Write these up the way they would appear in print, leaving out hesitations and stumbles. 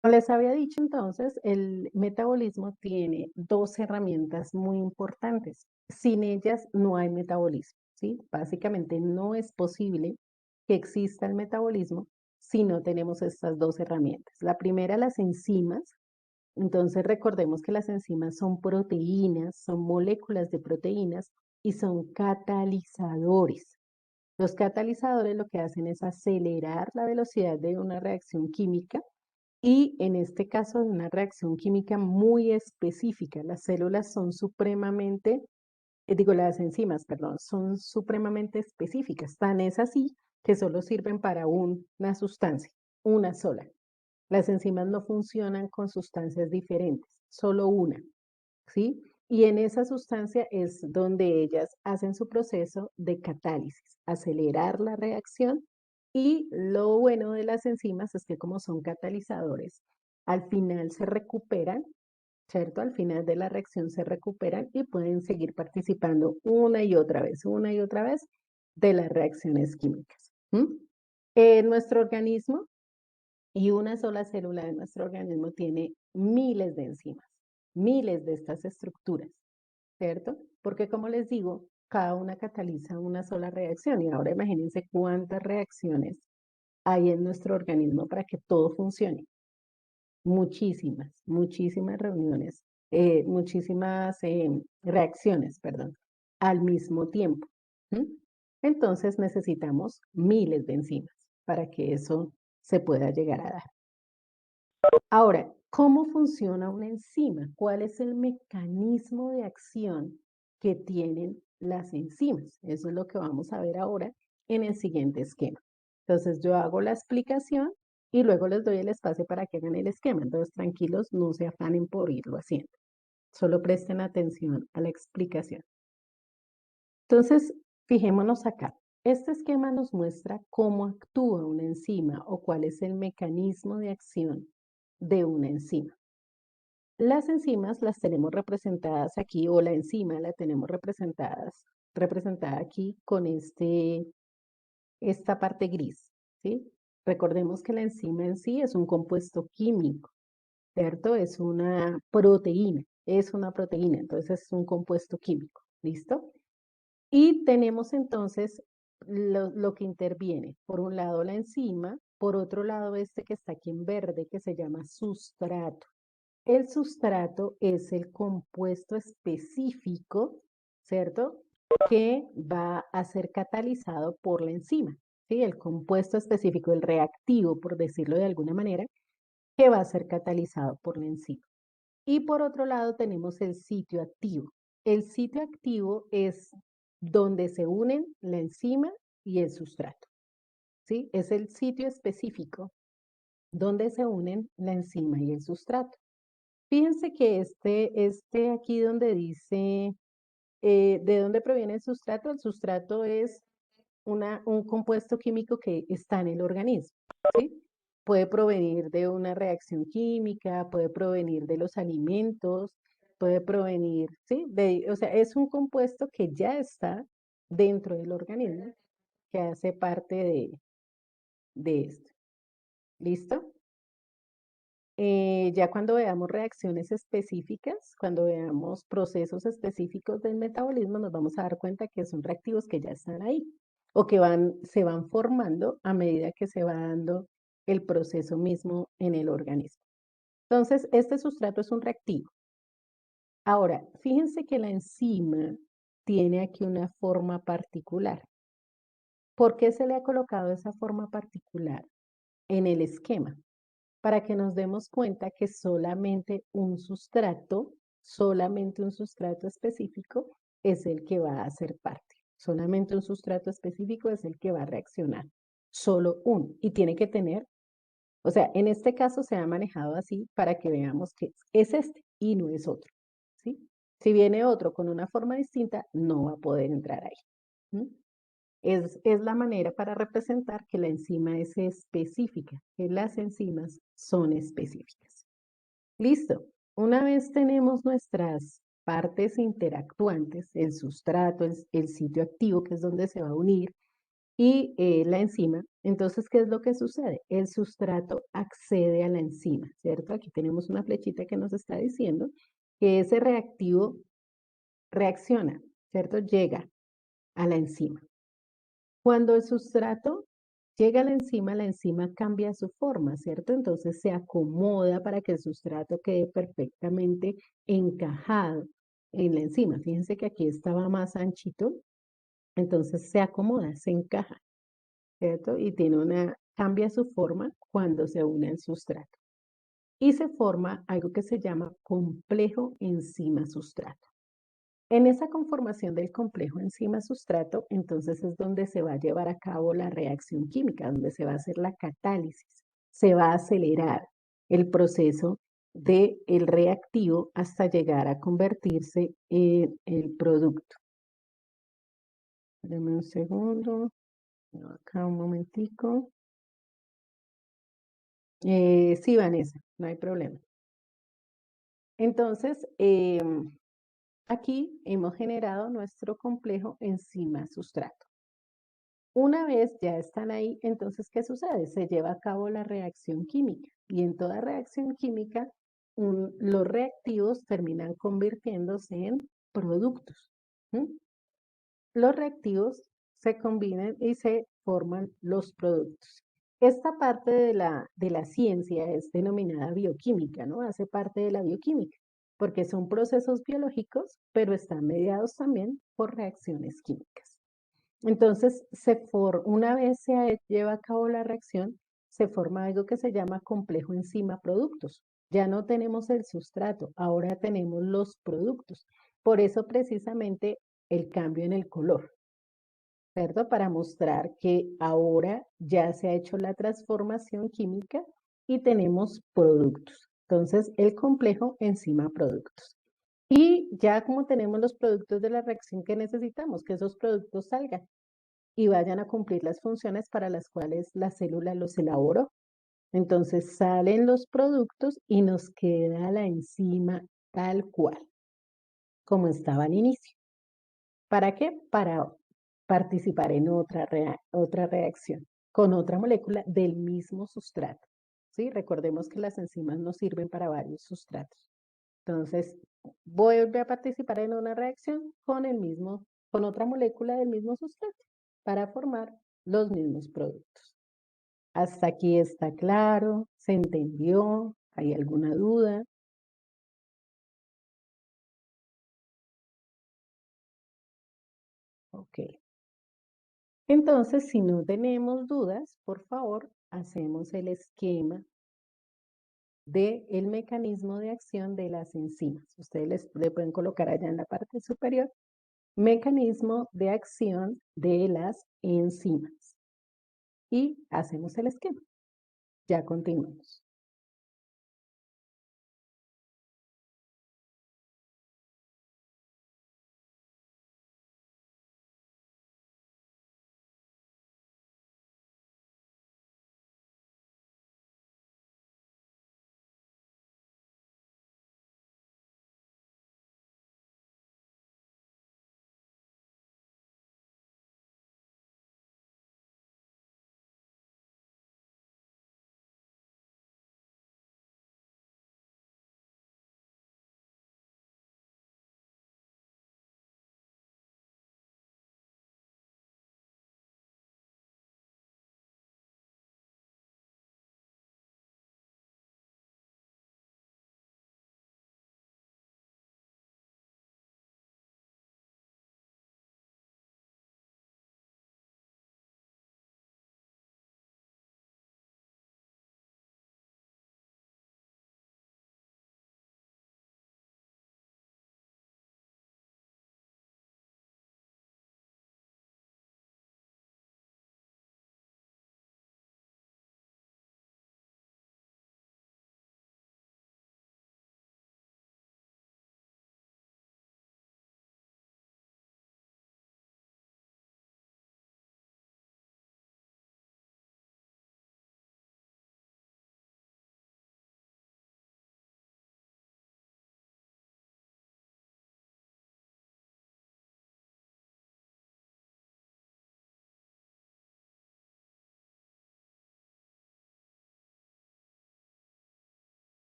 Como les había dicho entonces, el metabolismo tiene dos herramientas muy importantes. Sin ellas no hay metabolismo, ¿sí? Básicamente no es posible que exista el metabolismo si no tenemos estas dos herramientas. La primera, las enzimas. Entonces recordemos que las enzimas son proteínas, son moléculas de proteínas y son catalizadores. Los catalizadores lo que hacen es acelerar la velocidad de una reacción química y en este caso de una reacción química muy específica. Las células son supremamente, las enzimas, perdón, son supremamente específicas. Tan es así que solo sirven para una sustancia, una sola. Las enzimas no funcionan con sustancias diferentes, solo una, ¿sí? Y en esa sustancia es donde ellas hacen su proceso de catálisis, acelerar la reacción. Y lo bueno de las enzimas es que como son catalizadores, al final se recuperan, ¿cierto? Al final de la reacción se recuperan y pueden seguir participando una y otra vez de las reacciones químicas. ¿M? Nuestro organismo y una sola célula de nuestro organismo tiene miles de enzimas, miles de estas estructuras, ¿cierto? Porque como les digo, cada una cataliza una sola reacción y ahora imagínense cuántas reacciones hay en nuestro organismo para que todo funcione. Muchísimas, muchísimas reuniones, muchísimas reacciones, perdón, al mismo tiempo. ¿M? Entonces necesitamos miles de enzimas para que eso se pueda llegar a dar. Ahora, ¿cómo funciona una enzima? ¿Cuál es el mecanismo de acción que tienen las enzimas? Eso es lo que vamos a ver ahora en el siguiente esquema. Entonces, yo hago la explicación y luego les doy el espacio para que hagan el esquema. Entonces, tranquilos, no se afanen por irlo haciendo. Solo presten atención a la explicación. Entonces, fijémonos acá. Este esquema nos muestra cómo actúa una enzima o cuál es el mecanismo de acción de una enzima. Las enzimas las tenemos representadas aquí, o la enzima la tenemos representada aquí con esta parte gris, ¿sí? Recordemos que la enzima en sí es un compuesto químico, ¿cierto? Es una proteína, entonces es un compuesto químico, ¿listo? Y tenemos entonces lo que interviene. Por un lado la enzima, por otro lado este que está aquí en verde, que se llama sustrato. El sustrato es el compuesto específico, ¿cierto? Que va a ser catalizado por la enzima, ¿sí? El compuesto específico, el reactivo, por decirlo de alguna manera, que va a ser catalizado por la enzima. Y por otro lado tenemos el sitio activo. El sitio activo es donde se unen la enzima y el sustrato, ¿sí? Es el sitio específico donde se unen la enzima y el sustrato. Fíjense que este aquí donde dice de dónde proviene el sustrato es un compuesto químico que está en el organismo, ¿sí? Puede provenir de una reacción química, puede provenir de los alimentos, puede provenir, ¿sí? O sea, es un compuesto que ya está dentro del organismo, que hace parte de esto. ¿Listo? Ya cuando veamos reacciones específicas, cuando veamos procesos específicos del metabolismo, nos vamos a dar cuenta que son reactivos que ya están ahí o que se van formando a medida que se va dando el proceso mismo en el organismo. Entonces, este sustrato es un reactivo. Ahora, fíjense que la enzima tiene aquí una forma particular. ¿Por qué se le ha colocado esa forma particular en el esquema? Para que nos demos cuenta que solamente un sustrato específico es el que va a hacer parte. Solamente un sustrato específico es el que va a reaccionar. Solo uno. Y tiene que tener, o sea, en este caso se ha manejado así para que veamos que es este y no es otro. ¿Sí? Si viene otro con una forma distinta, no va a poder entrar ahí. ¿Mm? Es la manera para representar que la enzima es específica, que las enzimas son específicas. Listo. Una vez tenemos nuestras partes interactuantes, el sustrato, el sitio activo, que es donde se va a unir, y la enzima. Entonces, ¿qué es lo que sucede? El sustrato accede a la enzima, ¿cierto? Aquí tenemos una flechita que nos está diciendo que ese reactivo reacciona, ¿cierto? Llega a la enzima. Cuando el sustrato llega a la enzima cambia su forma, ¿cierto? Entonces se acomoda para que el sustrato quede perfectamente encajado en la enzima. Fíjense que aquí estaba más anchito, entonces se acomoda, se encaja, ¿cierto? Y cambia su forma cuando se une al sustrato. Y se forma algo que se llama complejo enzima-sustrato. En esa conformación del complejo enzima-sustrato, entonces es donde se va a llevar a cabo la reacción química, donde se va a hacer la catálisis, se va a acelerar el proceso del reactivo hasta llegar a convertirse en el producto. Deme un segundo, acá un momentico. Sí, Vanessa, no hay problema. Entonces, aquí hemos generado nuestro complejo enzima-sustrato. Una vez ya están ahí, entonces, ¿qué sucede? Se lleva a cabo la reacción química y en toda reacción química los reactivos terminan convirtiéndose en productos. Los reactivos se combinan y se forman los productos. Esta parte de la ciencia es denominada bioquímica, ¿no? Hace parte de la bioquímica, porque son procesos biológicos, pero están mediados también por reacciones químicas. Entonces, una vez lleva a cabo la reacción, se forma algo que se llama complejo enzima productos. Ya no tenemos el sustrato, ahora tenemos los productos. Por eso precisamente el cambio en el color, ¿cierto? Para mostrar que ahora ya se ha hecho la transformación química y tenemos productos. Entonces, el complejo enzima productos. Y ya como tenemos los productos de la reacción que necesitamos, que esos productos salgan y vayan a cumplir las funciones para las cuales la célula los elaboró. Entonces salen los productos y nos queda la enzima tal cual, como estaba al inicio. ¿Para qué? Para participar en otra reacción con otra molécula del mismo sustrato. ¿Sí? Recordemos que las enzimas nos sirven para varios sustratos. Entonces, vuelve a participar en una reacción con otra molécula del mismo sustrato para formar los mismos productos. ¿Hasta aquí está claro? ¿Se entendió? ¿Hay alguna duda? Ok. Entonces, si no tenemos dudas, por favor, hacemos el esquema del mecanismo de acción de las enzimas. Ustedes le pueden colocar allá en la parte superior, mecanismo de acción de las enzimas. Y hacemos el esquema. Ya continuamos.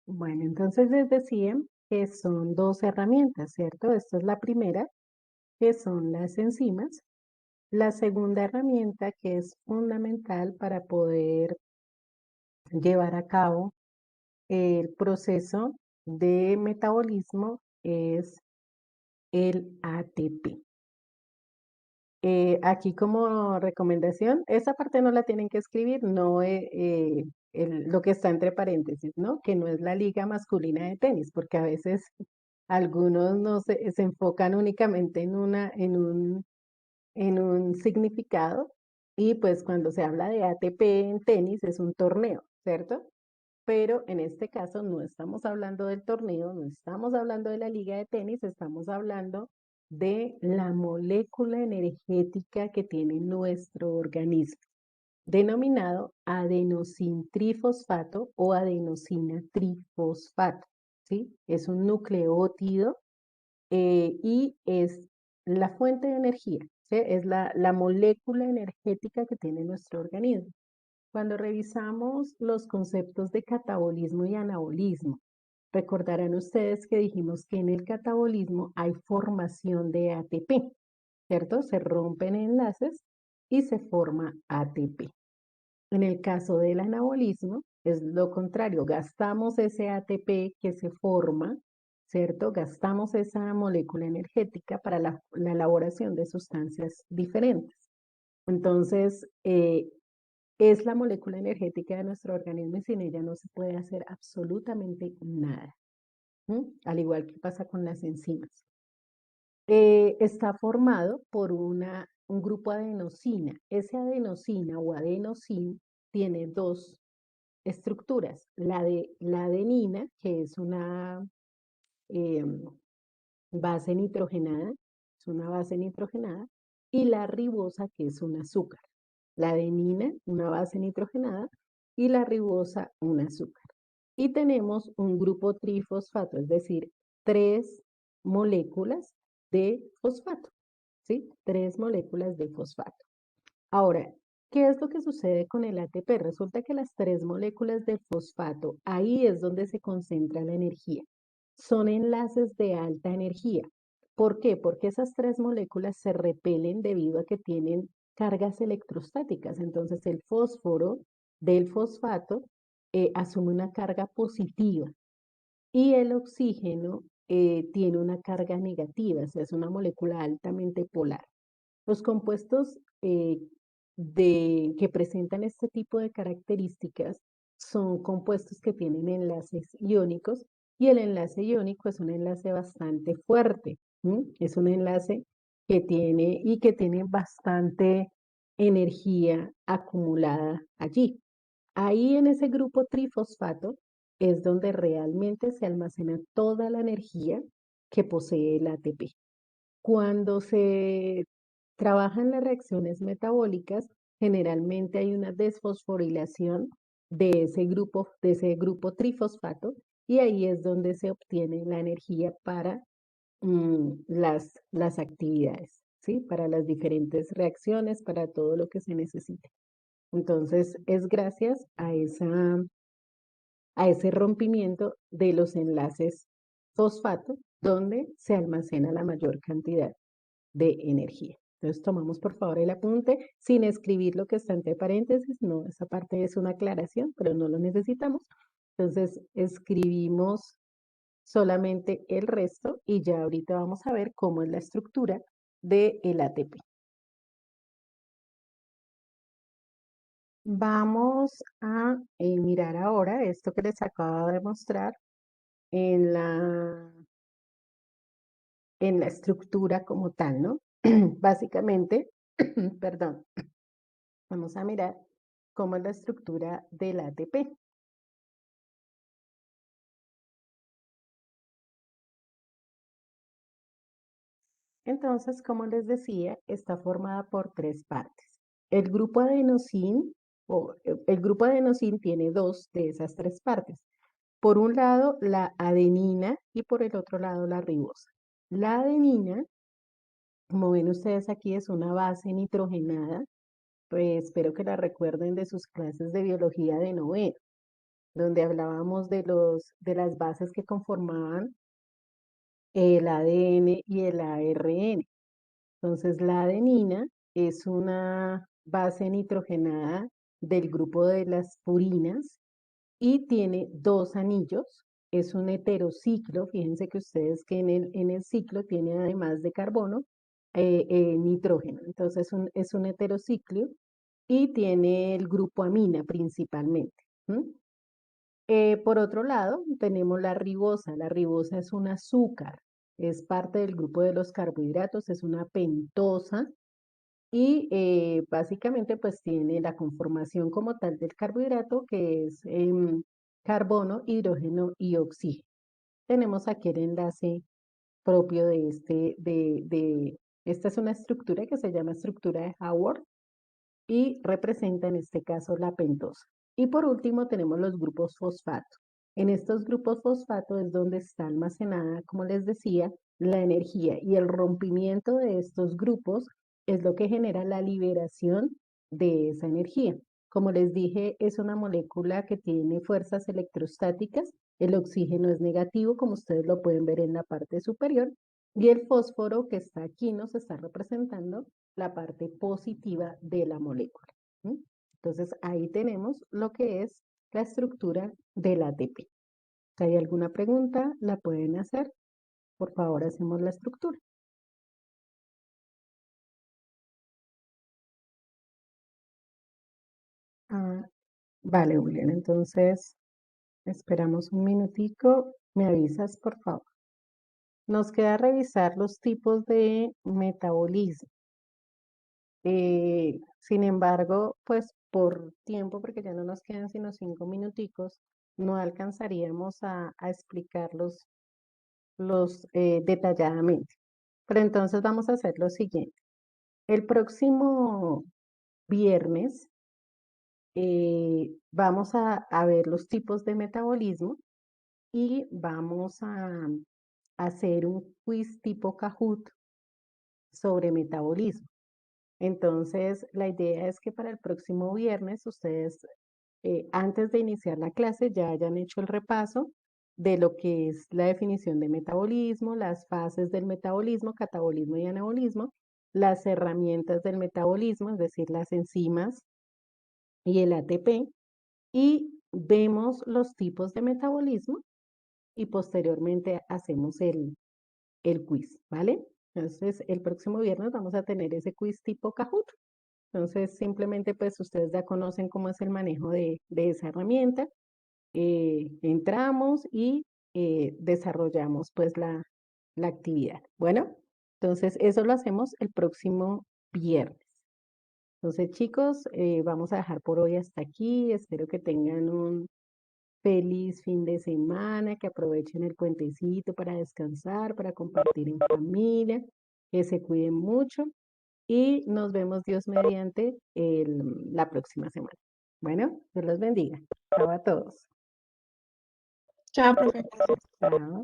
Bueno, entonces les decía que son dos herramientas, ¿cierto? Esta es la primera, que son las enzimas. La segunda herramienta que es fundamental para poder llevar a cabo el proceso de metabolismo es el ATP. Aquí como recomendación, esa parte no la tienen que escribir, no lo que está entre paréntesis, ¿no? Que no es la liga masculina de tenis, porque a veces algunos no se enfocan únicamente en un significado y pues cuando se habla de ATP en tenis es un torneo, ¿cierto? Pero en este caso no estamos hablando del torneo, no estamos hablando de la liga de tenis, estamos hablando de la molécula energética que tiene nuestro organismo, denominado adenosintrifosfato o adenosina trifosfato, ¿sí? Es un nucleótido y es la fuente de energía, ¿sí? Es la molécula energética que tiene nuestro organismo. Cuando revisamos los conceptos de catabolismo y anabolismo, recordarán ustedes que dijimos que en el catabolismo hay formación de ATP, ¿cierto? Se rompen enlaces y se forma ATP. En el caso del anabolismo es lo contrario, gastamos ese ATP que se forma, ¿cierto? Gastamos esa molécula energética para la elaboración de sustancias diferentes. Entonces, es la molécula energética de nuestro organismo y sin ella no se puede hacer absolutamente nada, ¿m? Al igual que pasa con las enzimas. Está formado por un grupo adenosina. Ese adenosina o adenosin tiene dos estructuras. La adenina, que es una em, base nitrogenada, es una base nitrogenada, y la ribosa, que es un azúcar. La adenina, una base nitrogenada, y la ribosa, un azúcar. Y tenemos un grupo trifosfato, es decir, tres moléculas de fosfato, ¿sí? Tres moléculas de fosfato. Ahora, ¿qué es lo que sucede con el ATP? Resulta que las tres moléculas de fosfato, ahí es donde se concentra la energía. Son enlaces de alta energía. ¿Por qué? Porque esas tres moléculas se repelen debido a que tienen cargas electrostáticas. Entonces, el fósforo del fosfato asume una carga positiva y el oxígeno tiene una carga negativa, o sea, es una molécula altamente polar. Los compuestos que presentan este tipo de características son compuestos que tienen enlaces iónicos y el enlace iónico es un enlace bastante fuerte. Es un enlace que tiene bastante energía acumulada allí. Ahí en ese grupo trifosfato es donde realmente se almacena toda la energía que posee el ATP. Cuando se trabajan las reacciones metabólicas, generalmente hay una desfosforilación de ese grupo trifosfato, y ahí es donde se obtiene la energía para las actividades, ¿sí? Para las diferentes reacciones, para todo lo que se necesite. Entonces, es gracias a ese rompimiento de los enlaces fosfato donde se almacena la mayor cantidad de energía. Entonces tomamos por favor el apunte sin escribir lo que está entre paréntesis, no, esa parte es una aclaración, pero no lo necesitamos. Entonces escribimos solamente el resto y ya ahorita vamos a ver cómo es la estructura del ATP. Vamos a mirar ahora esto que les acabo de mostrar en en la estructura como tal, ¿no? Básicamente, perdón, vamos a mirar cómo es la estructura del ATP. Entonces, como les decía, está formada por tres partes. El grupo adenosin, el grupo adenosin tiene dos de esas tres partes. Por un lado, la adenina y por el otro lado, la ribosa. La adenina, como ven ustedes aquí, es una base nitrogenada. Pues espero que la recuerden de sus clases de biología de noveno. donde hablábamos de las bases que conformaban el ADN y el ARN. Entonces, la adenina es una base nitrogenada del grupo de las purinas y tiene dos anillos. Es un heterociclo. Fíjense que ustedes que en el ciclo tiene además de carbono, nitrógeno. Entonces, es un heterociclo y tiene el grupo amina principalmente. ¿M? Por otro lado, tenemos la ribosa. La ribosa es un azúcar, es parte del grupo de los carbohidratos, es una pentosa y básicamente pues tiene la conformación como tal del carbohidrato que es carbono, hidrógeno y oxígeno. Tenemos aquí el enlace propio esta es una estructura que se llama estructura de Howard y representa en este caso la pentosa. Y por último tenemos los grupos fosfato. En estos grupos fosfato es donde está almacenada, como les decía, la energía y el rompimiento de estos grupos es lo que genera la liberación de esa energía. Como les dije, es una molécula que tiene fuerzas electrostáticas. El oxígeno es negativo, como ustedes lo pueden ver en la parte superior, y el fósforo que está aquí nos está representando la parte positiva de la molécula. ¿Sí? Entonces ahí tenemos lo que es la estructura del ATP. Si hay alguna pregunta, la pueden hacer. Por favor, hacemos la estructura. Ah, vale, William. Entonces, esperamos un minutico. Me avisas, por favor. Nos queda revisar los tipos de metabolismo. Sin embargo, pues por tiempo, porque ya no nos quedan sino 5 minuticos, no alcanzaríamos a explicarlos detalladamente. Pero entonces vamos a hacer lo siguiente. El próximo viernes vamos a ver los tipos de metabolismo y vamos a hacer un quiz tipo Kahoot sobre metabolismo. Entonces, la idea es que para el próximo viernes ustedes, antes de iniciar la clase, ya hayan hecho el repaso de lo que es la definición de metabolismo, las fases del metabolismo, catabolismo y anabolismo, las herramientas del metabolismo, es decir, las enzimas y el ATP, y vemos los tipos de metabolismo y posteriormente hacemos el quiz, ¿vale? Entonces, el próximo viernes vamos a tener ese quiz tipo Kahoot. Entonces, simplemente pues ustedes ya conocen cómo es el manejo de esa herramienta. Entramos y desarrollamos pues la actividad. Bueno, entonces eso lo hacemos el próximo viernes. Entonces, chicos, vamos a dejar por hoy hasta aquí. Espero que tengan un feliz fin de semana, que aprovechen el puentecito para descansar, para compartir en familia, que se cuiden mucho y nos vemos Dios mediante la próxima semana. Bueno, Dios los bendiga. Chao a todos. Chao, profe. Chao.